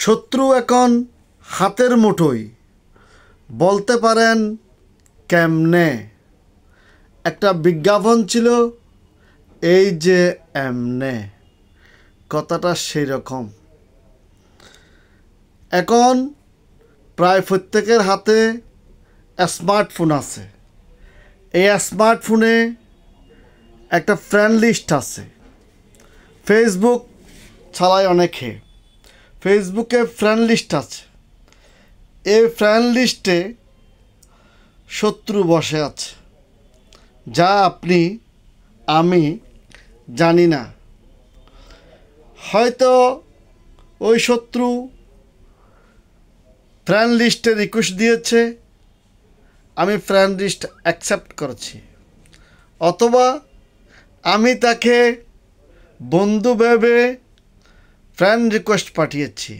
শত্রু এখন হাতের মুঠোয়, বলতে পারেন কেমনে। একটা বিজ্ঞাপন ছিল, এই যে এমনে, কথাটা সেই রকম। এখন প্রায় প্রত্যেকের হাতে স্মার্টফোন আছে। এই স্মার্টফোনে একটা ফ্রেন্ড লিস্ট আছে। ফেসবুক চালায় অনেকে, ফেসবুকে ফ্রেন্ড লিস্ট আছে। এই ফ্রেন্ড লিস্টে শত্রু বসে আছে, যা আপনি আমি জানি না। হয়তো ওই শত্রু ফ্রেন্ড লিস্টে রিকোয়েস্ট দিয়েছে, আমি ফ্রেন্ড লিস্ট অ্যাকসেপ্ট করেছি, অথবা আমি তাকে বন্ধু ভেবে ফ্রেন্ড রিকোয়েস্ট পাঠিয়েছি,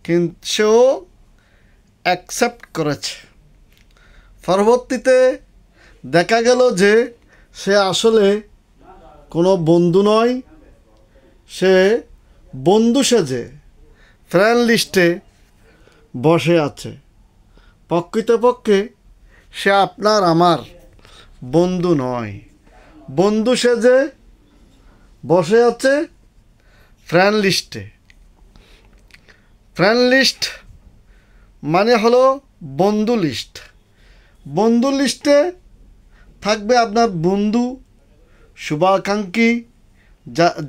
কিন্তু সেও অ্যাকসেপ্ট করেছে। পরবর্তীতে দেখা গেল যে সে আসলে কোনো বন্ধু নয়, সে বন্ধু সেজে ফ্রেন্ড লিস্টে বসে আছে। প্রকৃতপক্ষে সে আপনার আমার বন্ধু নয়, বন্ধু সেজে বসে আছে ফ্রেন্ড লিস্টে। ফ্রেন্ড লিস্ট মানে হলো বন্ধু লিস্ট। বন্ধু লিস্টে থাকবে আপনার বন্ধু, শুভাকাঙ্ক্ষী,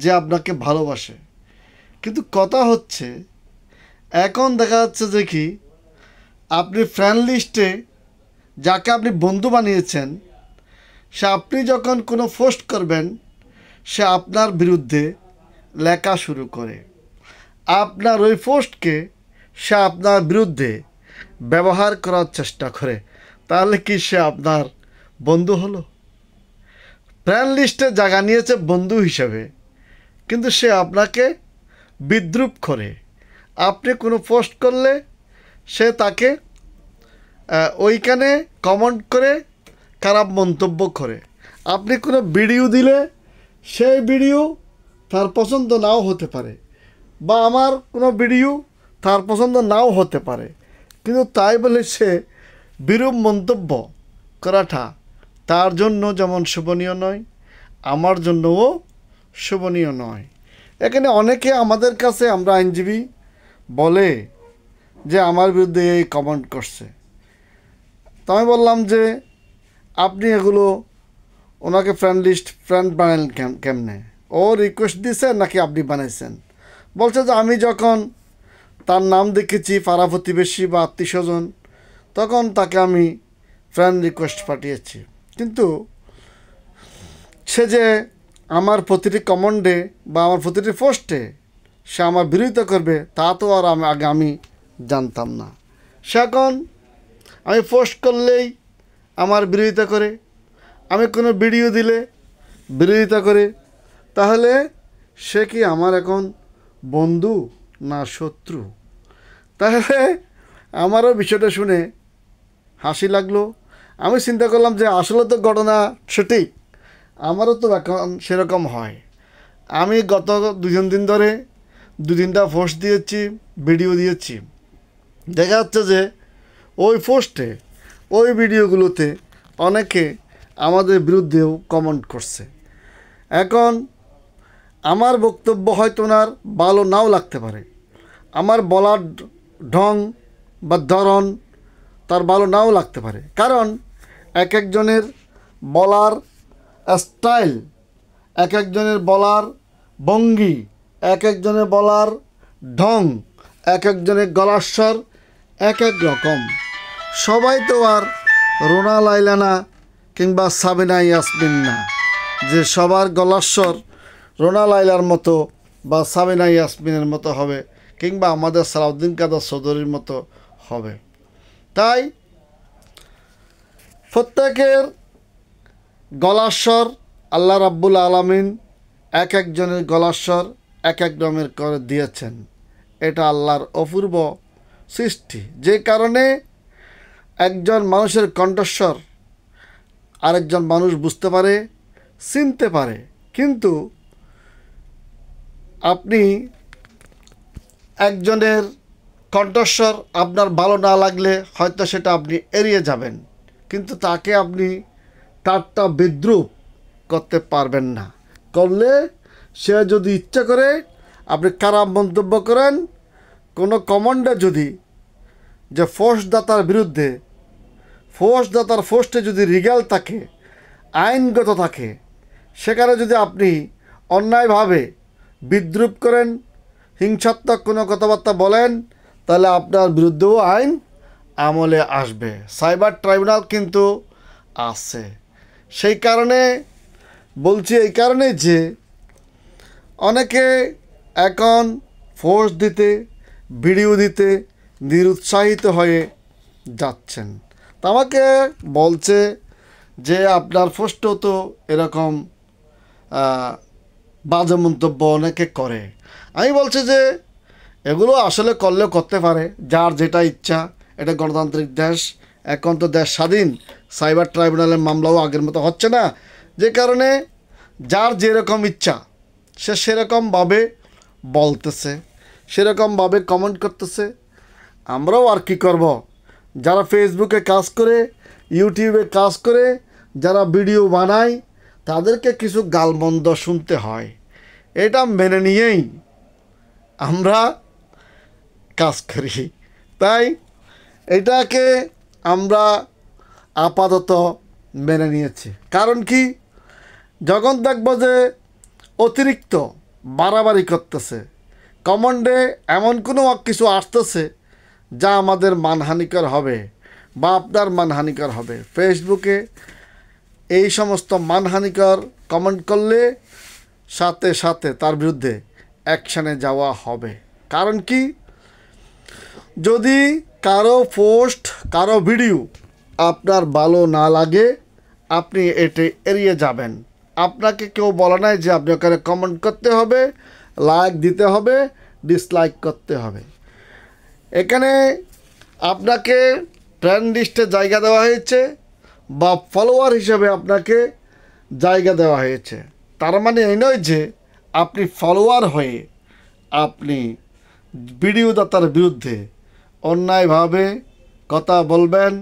যে আপনাকে ভালোবাসে। কিন্তু কথা হচ্ছে, এখন দেখা যাচ্ছে যে কি, আপনি ফ্রেন্ড লিস্টে যাকে আপনি বন্ধু বানিয়েছেন, সে আপনি যখন কোনো পোস্ট করবেন, সে আপনার বিরুদ্ধে লেখা শুরু করে। আপনার ওই পোস্টকে সে আপনার বিরুদ্ধে ব্যবহার করার চেষ্টা করে। তাহলে কি সে আপনার বন্ধু হলো? ফ্রেন্ড লিস্টে জায়গা নিয়েছে বন্ধু হিসেবে, কিন্তু সে আপনাকে বিদ্রূপ করে। আপনি কোনো পোস্ট করলে সে তাকে ওইখানে কমেন্ট করে খারাপ মন্তব্য করে। আপনি কোনো ভিডিও দিলে সেই ভিডিও তার পছন্দ নাও হতে পারে, বা আমার কোনো ভিডিও তার পছন্দ নাও হতে পারে, কিন্তু তাই বলে সে বিরূপ মন্তব্য করাটা তার জন্য যেমন শোভনীয় নয়, আমার জন্যও শোভনীয় নয়। এখানে অনেকে আমাদের কাছে, আমরা আইনজীবী, বলে যে আমার বিরুদ্ধে এই কমেন্ট করছে। তো আমি বললাম যে আপনি এগুলো ওনাকে ফ্রেন্ড বানালেন কেমনে? ও রিকোয়েস্ট দিয়েছে নাকি আপনি বানাইছেন? বলছে যে আমি যখন তার নাম দেখেছি পাড়া প্রতিবেশী বা আত্মীয় স্বজন, তখন তাকে আমি ফ্রেন্ড রিকোয়েস্ট পাঠিয়েছি। কিন্তু সে যে আমার প্রতিটি কমেন্টে বা আমার প্রতিটি পোস্টে সে আমার বিরোধিতা করবে, তা তো আর আগে আমি জানতাম না। সে এখন আমি পোস্ট করলেই আমার বিরোধিতা করে, আমি কোনো ভিডিও দিলে বিরোধিতা করে। তাহলে সে কি আমার এখন বন্ধু না শত্রু? তাহলে আমারও বিষয়টা শুনে হাসি লাগলো। আমি চিন্তা করলাম যে আসলে তো ঘটনা সঠিক, আমারও তো এখন সেরকম হয়। আমি গত 2 দিন ধরে 2-3টা পোস্ট দিয়েছি, ভিডিও দিয়েছি। দেখা যাচ্ছে যে ওই পোস্টে, ওই ভিডিওগুলোতে অনেকে আমাদের বিরুদ্ধেও কমেন্ট করছে। এখন আমার বক্তব্য হয়তো ওনার ভালো নাও লাগতে পারে, আমার বলার ঢং বা ধরন তার ভালো নাও লাগতে পারে, কারণ এক একজনের বলার স্টাইল, এক একজনের বলার ভঙ্গি, এক একজনের বলার ঢং, এক একজনের গলার স্বর এক এক রকম। সবাই তো আর রোনা লায়লা না, কিংবা সাবিনা ইয়াসমিন না, যে সবার গলার স্বর রোনা লায়লার মতো বা সাবিনা ইয়াসমিনের মতো হবে, কিংবা আমাদের সালাউদ্দিন কাদের চৌধুরীর মতো হবে। তাই প্রত্যেকের গলার স্বর আল্লাহ রাব্বুল আলামিন এক একজনের গলার স্বর এক এক রকমের করে দিয়েছেন। এটা আল্লাহর অপূর্ব সৃষ্টি, যে কারণে একজন মানুষের কণ্ঠস্বর আরেকজন মানুষ বুঝতে পারে, চিনতে পারে। কিন্তু আপনি একজনের কণ্ঠস্বর আপনার ভালো না লাগলে হয়তো সেটা আপনি এড়িয়ে যাবেন, কিন্তু তাকে আপনি ঠাট্টা বিদ্রূপ করতে পারবেন না। করলে সে যদি ইচ্ছা করে আপনি খারাপ মন্তব্য করেন, কোনো কমান্ডে যদি যে ফোর্সদাতার বিরুদ্ধে ফোর্সদাতার ফোর্সে যদি রিগাল থাকে, আইনগত থাকে, সেখানে যদি আপনি অন্যায়ভাবে বিদ্রূপ করেন, হিংসাত্মক কোনো কথাবার্তা বলেন, তাহলে আপনার বিরুদ্ধেও আইন আমলে আসবে। সাইবার ট্রাইব্যুনাল কিন্তু আছে। সেই কারণে বলছি, এই কারণে যে অনেকে এখন ফোর্স দিতে, ভিডিও দিতে নিরুৎসাহিত হয়ে যাচ্ছেন। তা আমাকে বলছে যে আপনার পোস্টও তো এরকম বাজে মন্তব্য অনেকে করে। আমি বলছি যে এগুলো আসলে করলেও করতে পারে, যার যেটা ইচ্ছা। এটা গণতান্ত্রিক দেশ, এখন তো দেশ স্বাধীন। সাইবার ট্রাইব্যুনালের মামলাও আগের মতো হচ্ছে না, যে কারণে যার যেরকম ইচ্ছা সে সেরকমভাবে বলতেছে, সেরকমভাবে কমেন্ট করতেছে। আমরাও আর কি করব, যারা ফেসবুকে কাজ করে, ইউটিউবে কাজ করে, যারা ভিডিও বানায়, তাদেরকে কিছু গালমন্দ শুনতে হয়। এটা মেনে নিয়েই আমরা কাজ করি। তাই এটাকে আমরা আপাতত মেনে নিয়েছি। কারণ কি, যখন দেখব যে অতিরিক্ত বাড়াবাড়ি করতেছে, কমান্ডে এমন কোনো কিছু আসতেছে যা আমাদের মানহানিকর হবে বা আপনার মানহানিকর হবে, ফেসবুকে এই সমস্ত মানহানিকর কমেন্ট করলে সাথে সাথে তার বিরুদ্ধে অ্যাকশানে যাওয়া হবে। কারণ কি, যদি কারো পোস্ট, কারো ভিডিও আপনার ভালো না লাগে, আপনি এটি এড়িয়ে যাবেন। আপনাকে কেউ বলে নাই যে আপনি ওখানে কমেন্ট করতে হবে, লাইক দিতে হবে, ডিসলাইক করতে হবে। এখানে আপনাকে ফ্রেন্ড লিস্টে জায়গা দেওয়া হয়েছে বা ফলোয়ার হিসেবে আপনাকে জায়গা দেওয়া হয়েছে। তার মানে এই নয় যে আপনি ফলোয়ার হয়ে আপনি ভিডিওদাতার বিরুদ্ধে অন্যায়ভাবে কথা বলবেন,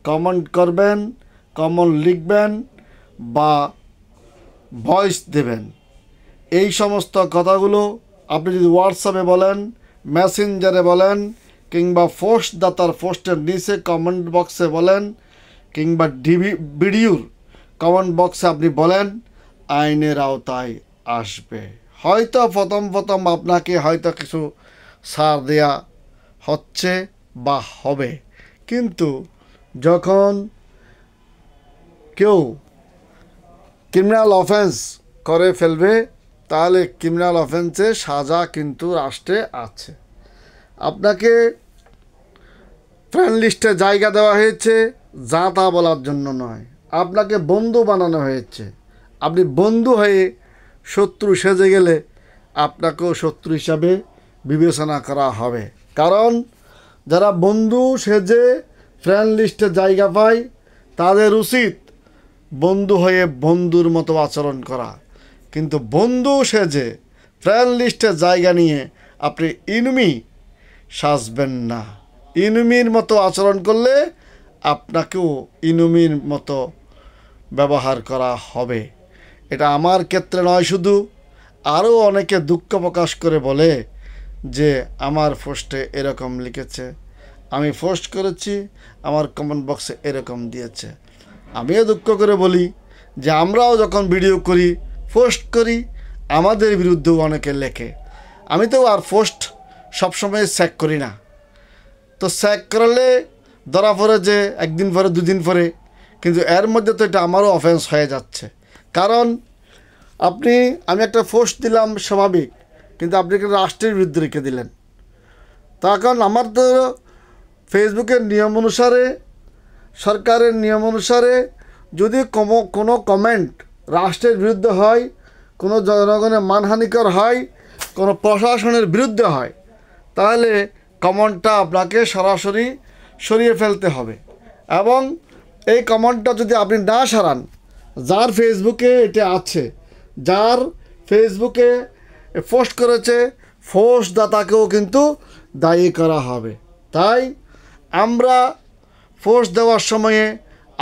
কমেন্ট করবেন, কমেন্ট লিখবেন বা ভয়েস দেবেন। এই সমস্ত কথাগুলো আপনি যদি হোয়াটসঅ্যাপে বলেন, মেসেঞ্জারে বলেন, কিংবা পোস্টদাতার পোস্টের নিচে কমেন্ট বক্সে বলেন, কিংবা ভিডিওর কমেন্ট বক্সে আপনি বলেন, আইনের আওতায় আসবে। হয়তো প্রথম আপনাকে হয়তো কিছু ছাড় দেয়া হচ্ছে বা হবে, কিন্তু যখন কেউ ক্রিমিনাল অফেন্স করে ফেলবে, তাহলে ক্রিমিনাল অফেন্সে সাজা কিন্তু রাষ্ট্রে আছে। আপনাকে ফ্রেন্ড লিস্টে জায়গা দেওয়া হয়েছে যা তা বলার জন্য নয়, আপনাকে বন্ধু বানানো হয়েছে। আপনি বন্ধু হয়ে শত্রু সেজে গেলে আপনাকেও শত্রু হিসাবে বিবেচনা করা হবে। কারণ যারা বন্ধু সেজে ফ্রেন্ড লিস্টে জায়গা পায়, তাদের উচিত বন্ধু হয়ে বন্ধুর মতো আচরণ করা। কিন্তু বন্ধু সেজে ফ্রেন্ড লিস্টে জায়গা নিয়ে আপনি ইনমি সাজবেন না। ইনমির মতো আচরণ করলে আপনাকেও ইনমির মতো ব্যবহার করা হবে। এটা আমার ক্ষেত্রে নয় শুধু, আরও অনেকে দুঃখ প্রকাশ করে বলে যে আমার পোস্টে এরকম লিখেছে, আমি পোস্ট করেছি, আমার কমেন্ট বক্সে এরকম দিয়েছে। আমিও দুঃখ করে বলি যে আমরাও যখন ভিডিও করি, পোস্ট করি, আমাদের বিরুদ্ধেও অনেকে লেখে। আমি তো আর পোস্ট সবসময় চেক করি না, তো চেক করলে ধরা পড়ে যে একদিন পরে, দুদিন পরে, কিন্তু এর মধ্যে তো এটা আমারও অফেন্স হয়ে যাচ্ছে। কারণ আমি একটা পোস্ট দিলাম স্বাভাবিক, কিন্তু আপনি একটা রাষ্ট্রের বিরুদ্ধে রেখে দিলেন। তখন আমার তো ফেসবুকের নিয়ম অনুসারে, সরকারের নিয়ম অনুসারে যদি কোনো কমেন্ট রাষ্ট্রের বিরুদ্ধে হয়, কোনো জনগণের মানহানিকর হয়, কোনো প্রশাসনের বিরুদ্ধে হয়, তাহলে কমেন্টটা আপনাকে সরাসরি সরিয়ে ফেলতে হবে। এবং এই কমেন্টটা যদি আপনি না সরান, যার ফেসবুকে এটা আছে, যার ফেসবুকে পোস্ট করেছে, পোস্টদাতাকেও কিন্তু দায়ী করা হবে। তাই আমরা পোস্ট দেওয়ার সময়ে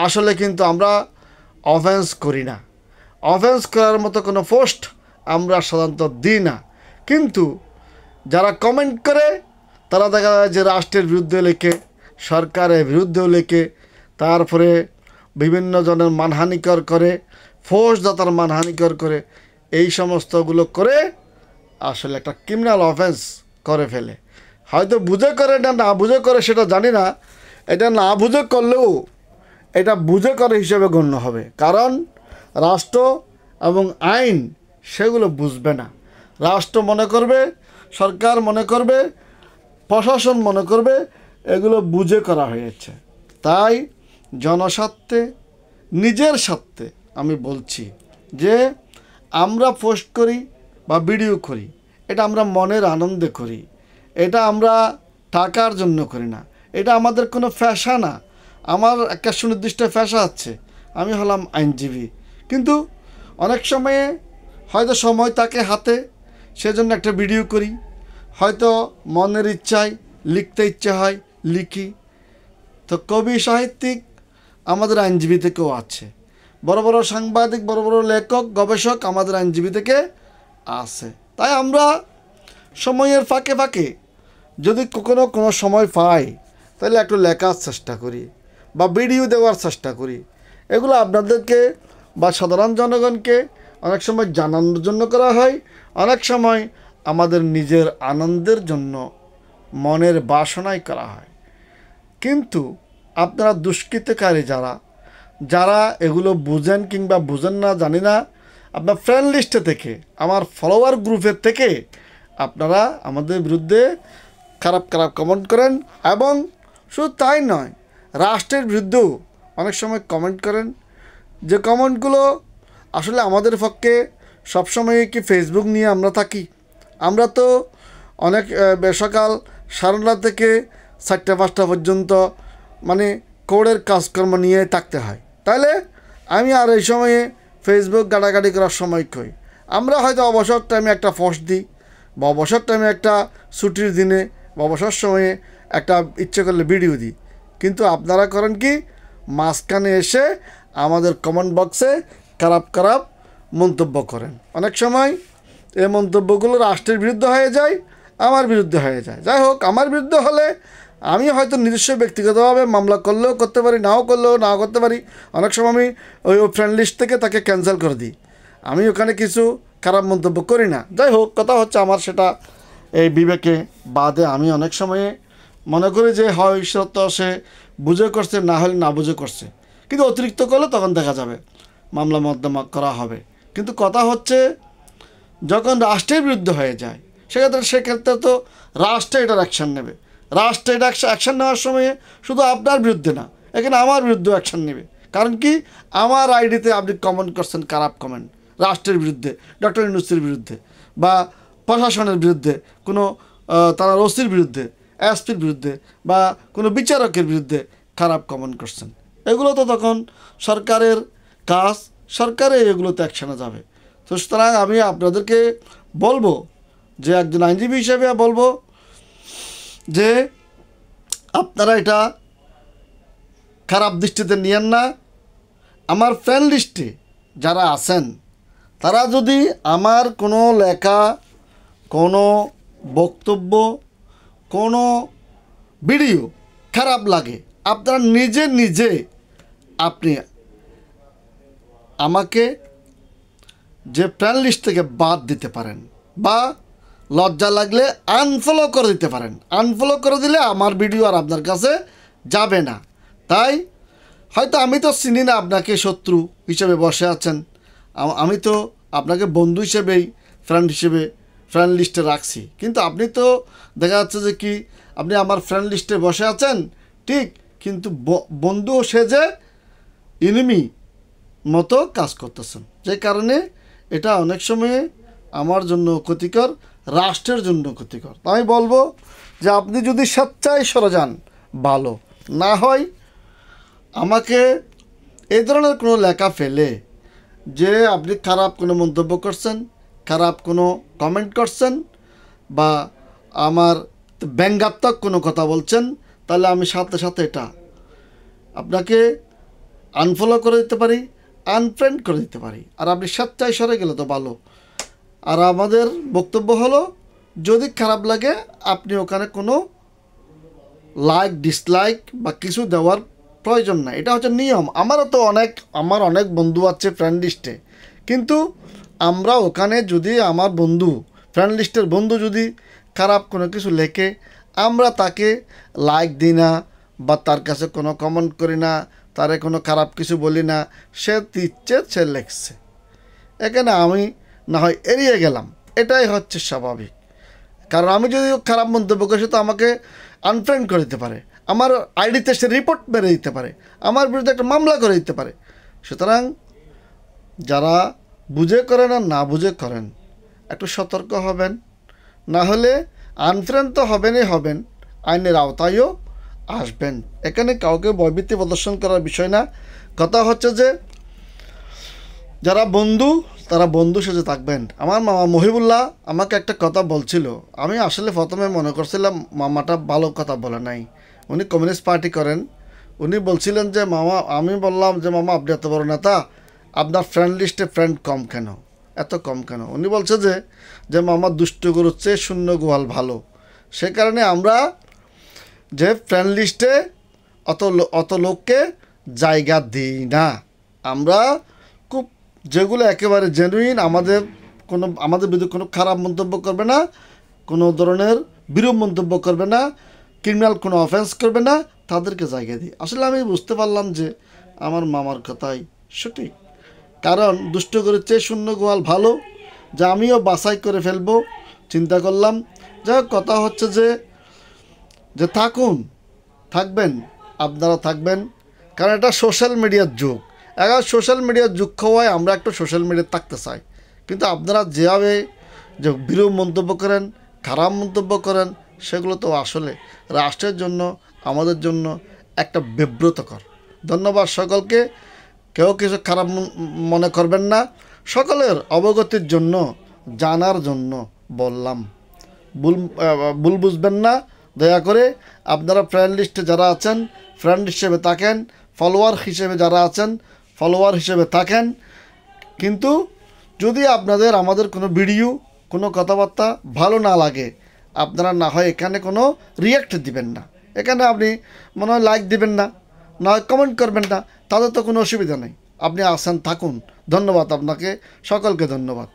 আসলে কিন্তু আমরা অফেন্স করি না, অফেন্স করার মতো কোনো পোস্ট আমরা সাধারণত দিই না। কিন্তু যারা কমেন্ট করে তারা দেখা যায় যে রাষ্ট্রের বিরুদ্ধে লেখে, সরকারের বিরুদ্ধেও লেখে, তারপরে বিভিন্ন জনের মানহানিকর করে, পোস্টদাতার মানহানিকর করে, এই সমস্তগুলো করে আসলে একটা ক্রিমিনাল অফেন্স করে ফেলে। হয়তো বুঝে করে, এটা না বুঝে করে সেটা জানি না, এটা না বুঝে করলেও এটা বুঝে করে হিসেবে গণ্য হবে। কারণ রাষ্ট্র এবং আইন সেগুলো বুঝবে না। রাষ্ট্র মনে করবে, সরকার মনে করবে, প্রশাসন মনে করবে এগুলো বুঝে করা হয়েছে। তাই জনস্বার্থে, নিজের স্বার্থে আমি বলছি যে আমরা পোস্ট করি বা ভিডিও করি, এটা আমরা মনের আনন্দে করি, এটা আমরা টাকার জন্য করি না, এটা আমাদের কোনো পেশা না। আমার একটা সুনির্দিষ্ট পেশা আছে, আমি হলাম আইনজীবী, কিন্তু অনেক সময়ে হয়তো সময় থাকে হাতে, সেজন্য একটা ভিডিও করি, হয়তো মনের ইচ্ছায় লিখতে ইচ্ছা হয় লিখি। তো কবি সাহিত্যিক আমাদের আইনজীবী থেকেও আছে, বড় বড় সাংবাদিক, বড় বড় লেখক, গবেষক আমাদের আইনজীবী থেকে আছে। তাই আমরা সময়ের ফাঁকে ফাঁকে যদি কোনো সময় পাই তাহলে একটু লেখার চেষ্টা করি বা ভিডিও দেওয়ার চেষ্টা করি। এগুলো আপনাদেরকে বা সাধারণ জনগণকে অনেক সময় জানানোর জন্য করা হয়, অনেক সময় আমাদের নিজের আনন্দের জন্য, মনের বাসনায় করা হয়। কিন্তু আপনারা দুষ্কৃতকারী যারা এগুলো বুঝেন কিংবা বুঝেন না জানি না, আপনার ফ্রেন্ড লিস্টে থেকে, আমার ফলোয়ার গ্রুপের থেকে আপনারা আমাদের বিরুদ্ধে খারাপ খারাপ কমেন্ট করেন। এবং শুধু তাই নয়, রাষ্ট্রের বিরুদ্ধেও অনেক সময় কমেন্ট করেন, যে কমেন্টগুলো আসলে আমাদের পক্ষে সবসময় কি ফেসবুক নিয়ে আমরা থাকি? আমরা তো অনেক সকাল 9:30 থেকে 4টা-5টা পর্যন্ত মানে কোডের কাজকর্ম নিয়ে থাকতে হয়। তাহলে আমি আর এই সময়ে ফেসবুক গাড়াগাড়ি করার সময় কই? আমরা হয়তো অবসর টাইমে একটা পোস্ট দিই, বা অবসর টাইমে একটা ছুটির দিনে বা অবসর সময়ে একটা ইচ্ছে করলে ভিডিও দিই। কিন্তু আপনারা করেন কি, মাঝখানে এসে আমাদের কমেন্ট বক্সে খারাপ খারাপ মন্তব্য করেন। অনেক সময় এই মন্তব্যগুলো রাষ্ট্রের বিরুদ্ধে হয়ে যায়, আমার বিরুদ্ধে হয়ে যায়। যাই হোক, আমার বিরুদ্ধে হলে আমি হয়তো নিজস্ব ব্যক্তিগতভাবে মামলা করলেও করতে পারি, নাও করলেও নাও করতে পারি। অনেক সময় আমি ওই ফ্রেন্ড লিস্ট থেকে তাকে ক্যান্সেল করে দিই, আমি ওখানে কিছু খারাপ মন্তব্য করি না। যাই হোক, কথা হচ্ছে আমার সেটা এই বিবেকে বাদে আমি অনেক সময়ে মনে করি যে হয় সত্য সে বুঝে করছে, না হলে না বুঝে করছে, কিন্তু অতিরিক্ত করলে তখন দেখা যাবে মামলা মকদ্দমা করা হবে। কিন্তু কথা হচ্ছে যখন রাষ্ট্রের বিরুদ্ধে হয়ে যায় সেক্ষেত্রে তো রাষ্ট্র এটার অ্যাকশান নেবে। রাষ্ট্র এটা অ্যাকশান নেওয়ার সময়ে শুধু আপনার বিরুদ্ধে না, এখানে আমার বিরুদ্ধেও অ্যাকশান নেবে। কারণ কি, আমার আইডিতে আপনি কমেন্ট করছেন খারাপ কমেন্ট রাষ্ট্রের বিরুদ্ধে, ডক্টর ইউনূসের বিরুদ্ধে, বা প্রশাসনের বিরুদ্ধে, কোনো তারা ওসির বিরুদ্ধে, এসপির বিরুদ্ধে, বা কোনো বিচারকের বিরুদ্ধে খারাপ কমেন্ট করছেন। এগুলো তো তখন সরকারের কাজ, সরকারে এগুলোতে অ্যাকশানে যাবে। তো সুতরাং আমি আপনাদেরকে বলবো, যে একজন আইনজীবী হিসেবে বলবো যে আপনারা এটা খারাপ দৃষ্টিতে নিয়েন না। আমার ফ্রেন্ড লিস্টে যারা আছেন তারা যদি আমার কোনো লেখা, কোনো বক্তব্য, কোনো ভিডিও খারাপ লাগে, আপনারা নিজে আপনি আমাকে যে ফ্রেন্ড লিস্ট থেকে বাদ দিতে পারেন, বা লজ্জা লাগলে আনফলো করে দিতে পারেন। আনফলো করে দিলে আমার ভিডিও আর আপনার কাছে যাবে না। তাই হয়তো আমি তো চিনি না আপনাকে শত্রু হিসেবে বসে আছেন, আমি তো আপনাকে বন্ধু হিসেবেই ফ্রেন্ড লিস্টে রাখছি। কিন্তু আপনি তো দেখা যাচ্ছে যে কি, আপনি আমার ফ্রেন্ড লিস্টে বসে আছেন ঠিক, কিন্তু বন্ধু সেজে এনিমি মতো কাজ করতেছেন, যে কারণে এটা অনেক সময়ে আমার জন্য ক্ষতিকর, রাষ্ট্রের জন্য ক্ষতিকর। আমি বলবো যে আপনি যদি স্বেচ্ছায় সরে যান ভালো, না হয় আমাকে এই ধরনের কোনো লেখা ফেলে যে আপনি খারাপ কোনো মন্তব্য করছেন, খারাপ কোনো কমেন্ট করছেন, বা আমার ব্যঙ্গাত্মক কোনো কথা বলছেন, তাহলে আমি সাথে সাথে এটা আপনাকে আনফলো করে দিতে পারি, আনফ্রেন্ড করে দিতে পারি। আর আপনি স্বেচ্ছায় সরে গেলে তো ভালো। আর আমাদের বক্তব্য হলো, যদি খারাপ লাগে আপনি ওখানে কোনো লাইক ডিসলাইক বা কিছু দেওয়ার প্রয়োজন নাই, এটা হচ্ছে নিয়ম। আমার অনেক বন্ধু আছে ফ্রেন্ড লিস্টে, কিন্তু আমরা ওখানে যদি আমার বন্ধু ফ্রেন্ড লিস্টের বন্ধু যদি খারাপ কোনো কিছু লেখে, আমরা তাকে লাইক দিই না বা তার কাছে কোনো কমেন্ট করি না, তারে কোনো খারাপ কিছু বলি না। সে দিচ্ছে, সে লেখছে, এখানে আমি না হয় এড়িয়ে গেলাম, এটাই হচ্ছে স্বাভাবিক। কারণ আমি যদি খারাপ মন্তব্য করি, সে তো আমাকে আনফ্রেন্ড করে দিতে পারে, আমার আইডিতে সে রিপোর্ট মেরে দিতে পারে, আমার বিরুদ্ধে একটা মামলা করে দিতে পারে। সুতরাং যারা বুঝে করেন আর না বুঝে করেন, একটু সতর্ক হবেন, না হলে আনফ্রেন্ড তো হবেনই হবেন, আইনের আওতায়ও আসবেন। এখানে কাউকে ভয়ভীতি প্রদর্শন করার বিষয় না। কথা হচ্ছে যে যারা বন্ধু, তারা বন্ধু সেজে থাকবেন। আমার মামা মহিবুল্লাহ আমাকে একটা কথা বলছিল, আমি আসলে প্রথমে মনে করছিলাম মামাটা ভালো কথা বলে নাই। উনি কমিউনিস্ট পার্টি করেন। উনি বলছিলেন যে মামা, আমি বললাম যে মামা আপনি এত বড় নেতা, আপনার ফ্রেন্ড লিস্টে ফ্রেন্ড কম কেন, এত কম কেন? উনি বলছে যে মামা দুষ্ট গরুর চেয়ে শূন্য গোয়াল ভালো। সে কারণে আমরা যে ফ্রেন্ড লিস্টে অত লোককে জায়গা দিই না। আমরা খুব যেগুলো একেবারে জেনুইন, আমাদের বিরুদ্ধে কোনো খারাপ মন্তব্য করবে না, কোনো ধরনের বিরূপ মন্তব্য করবে না, ক্রিমিনাল কোনো অফেন্স করবে না, তাদেরকে জায়গা দিই। আসলে আমি বুঝতে পারলাম যে আমার মামার কথাই সঠিক। কারণ দুষ্ট করে চেয়ে শূন্য গোয়াল ভালো, যা আমিও বাছাই করে ফেলবো চিন্তা করলাম। যাই হোক, কথা হচ্ছে যে থাকবেন, আপনারা থাকবেন, কারণ এটা সোশ্যাল মিডিয়ার যুগ। এখন সোশ্যাল মিডিয়ার যুগ হওয়ায় আমরা একটু সোশ্যাল মিডিয়ায় থাকতে চাই, কিন্তু আপনারা যেভাবে যে বিরূপ মন্তব্য করেন, খারাপ মন্তব্য করেন, সেগুলো তো আসলে রাষ্ট্রের জন্য, আমাদের জন্য একটা বিব্রতকর। ধন্যবাদ সকলকে, কেউ কিছু খারাপ মনে করবেন না, সকলের অবগতির জন্য, জানার জন্য বললাম। ভুল বুঝবেন না দয়া করে। আপনারা ফ্রেন্ড লিস্টে যারা আছেন ফ্রেন্ড হিসেবে থাকেন, ফলোয়ার হিসেবে যারা আছেন ফলোয়ার হিসেবে থাকেন। কিন্তু যদি আপনাদের আমাদের কোনো ভিডিও, কোনো কথাবার্তা ভালো না লাগে, আপনারা না হয় এখানে কোনো রিয়াক্ট দিবেন না, এখানে আপনি মনে হয় লাইক দিবেন না, না হয় কমেন্ট করবেন না, তাদের তো কোনো অসুবিধা নেই। আপনি আসেন, থাকুন। ধন্যবাদ আপনাকে, সকলকে ধন্যবাদ।